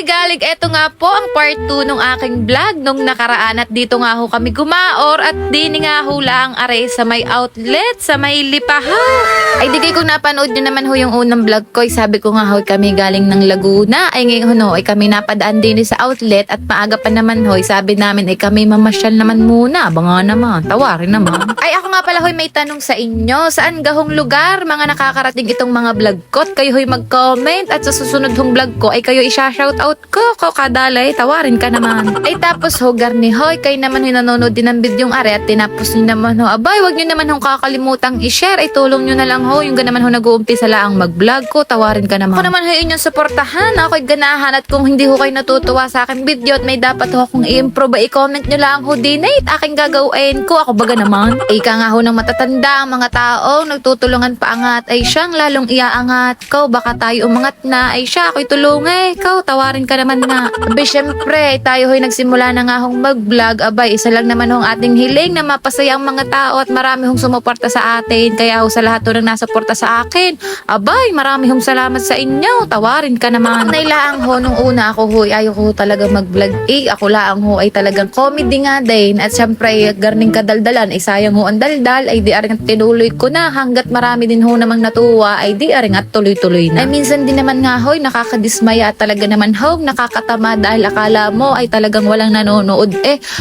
galig, eto nga po ang part 2 nung aking vlog nung nakaraan at dito nga ho kami gumaor at dini nga ho lang are sa may outlet, sa may Lipahaw. Ay di kayo kung napanood nyo naman ho yung unang vlog ko, sabi ko nga ho kami galing ng Laguna. Ay ngayon ho, ay kami napadaan din sa outlet at maaga pa naman ho, sabi namin ay kami mamasyal naman muna. Banga naman, tawarin naman. Ay ako nga pala ho, may tanong sa inyo, saan gahong lugar mga nakakarating itong mga vlog ko? At kayo ho'y mag-comment at sa susunod hong vlog ko ay kayo isa-shoutout ko kadalay, tawarin ka naman. Ay tapos ho, garni hoy, kayo naman ho'y nanonood din ng bidyong are at tinapos nyo naman ho, abay, wag nyo naman hong kakalimutang i-share, ay tulong nyo na lang ho, yung ganaman ho nag-uumpisa lang mag-vlog ko, tawarin ka naman. Ako naman ho inyong suportahan, ako'y ganahan at kung hindi ho kayo natutuwa sa aking video at may dapat ho akong i-improve, i-comment nyo lang ho dinate, aking gagawin ko, ako baga naman. Ay ka nga ho ng matatanda, ang mga taong nagtutulungan paangat, ay siyang lalong iaangat, ko baka tayo umangat na, ay siya, ako'y tulungay, ikaw, tawarin ka naman na. Abay, syempre, tayo ho'y nagsimula na nga hong mag-vlog, abay, isa lang naman hong ating hiling na mapasaya ang mga tao at marami hong sumuporta sa atin, kaya ho sa lahat ho nang nasuporta sa akin, abay, marami hong salamat sa inyo, tawarin ka naman. Nailaang ho, nung una ako ho, ayaw ko talaga mag-vlog, ako laang ho ay talagang comedy nga din, at syempre, garning kadaldalan, ay sayang ho ang daldal, ay di aring tinuloy ko na, hanggat marami din ho namang natuwa, ay di aring at tuloy-tuloy na. Ay minsan din naman nga ho, nakakadismaya at talaga naman ho, nakakatama dahil akala mo ay talagang walang nanonood.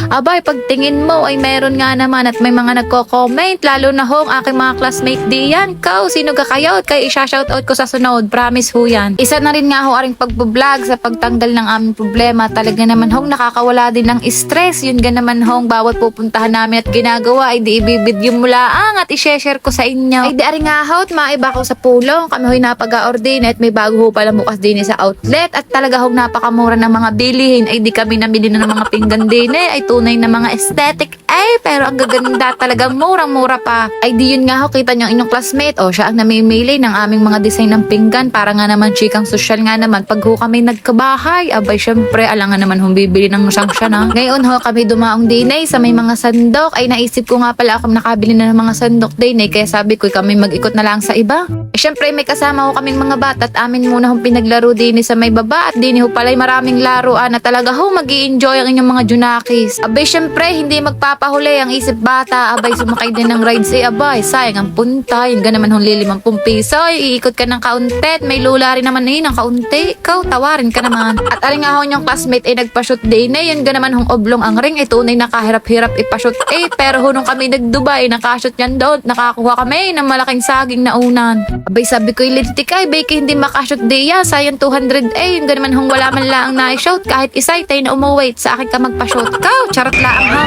Abay, pagtingin mo ay meron nga naman at may mga nagko-comment, lalo na ho, ang aking mga classmate diyan. Kau, sino ka kayo? Kaya isa-shoutout ko sa sunod, promise ho yan. Isa na rin nga ho aring pagbablog sa pagtanggal ng aming problema, talaga naman ho, nakakawala din ng stress. Yun ga naman ho, bawat pupuntahan namin at ginagawa ay di ibibidyo mula at i-share ko sa inyo. Ay di aring nga ho, maiba ko sa pulong, kami ho'y napag-ordine at may bago ho pala bukas din sa outlet at talaga hong napakamura ng mga bilihin, ay di kami namili na ng mga pinggan din ay tunay na mga aesthetic pero ang gaganda, talagang murang-mura pa. Ay di yun nga ho, kita nyo ang inyong classmate, siya ang namimili ng aming mga design ng pinggan para nga naman chikang social nga naman pag ho kami nagkabahay, abay syempre alangan naman hong bibili ng sangsya na. Ngayon ho kami dumaong din sa may mga sandok, ay naisip ko nga pala ako nakabili na ng mga sandok din kaya sabi ko kami mag-ikot na lang sa iba. Syempre may kasama ho kaming mga bata at amin muna hong pinaglaro din sa may baba at din ho pala'y maraming laruan na talaga ho mag-i-enjoy ang inyong mga junakis. Abay syempre hindi magpapahuli ang isip bata, abay sumakay din ng rides abay sayang ang punta, yun ganaman hong ₱50, iikot ka ng kaunti, may lula rin naman ng kaunti, ikaw tawarin ka naman. At aling nga ho niyong classmate ay nagpa-shoot din yun ganaman hong oblong ang ring, tunay nakahirap-hirap ipashoot pero ho nung kami nag-Dubai nakashoot yan doon, nakakuha kami ng malaking saging na unan. Abay sabi ko ilitik ay bake hindi makashoot diya, sayang 200 yun ganaman hong wala man lang na-shoot kahit isa tayo na umuwait sa akin ka magpa-shoot, ikaw charot lang ha.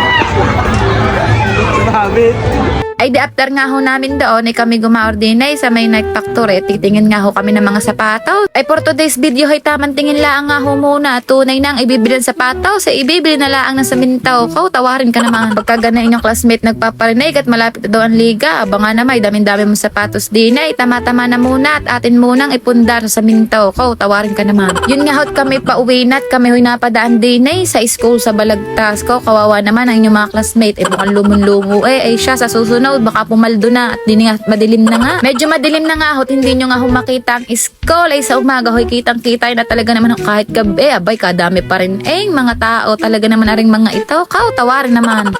Ay di after nga ho namin doon ay kami gumaordinay sa may night factory, titingin nga ho kami ng mga sapatos. Ay for today's video ay tamang tingin lang nga ho muna, tunay nang ibibilin sapatos, ay ibibili na lang ng samintaw ko, tawarin ka naman. Pagka ganun inyong classmate nagpaparinig at malapit na daw ang liga, abangan na may dami-dami mong sapatos din ay tama-tama na muna at atin munang ipundar sa samintaw ko, tawarin ka naman. Yun nga ho kami pauwi na at kami ho'y napadaan din sa school sa Balagtas ko, kawawa naman ang inyong mga classmate mukhang lumun-lumo ay siya sa susunod baka pumaldo na at di nga madilim na nga. Medyo madilim na nga ho, hindi nyo nga makita ang school ay sa umaga ho'y kitang-kita na talaga naman kahit gabi abay kadami pa rin mga tao talaga naman aring mga ito, tawarin naman.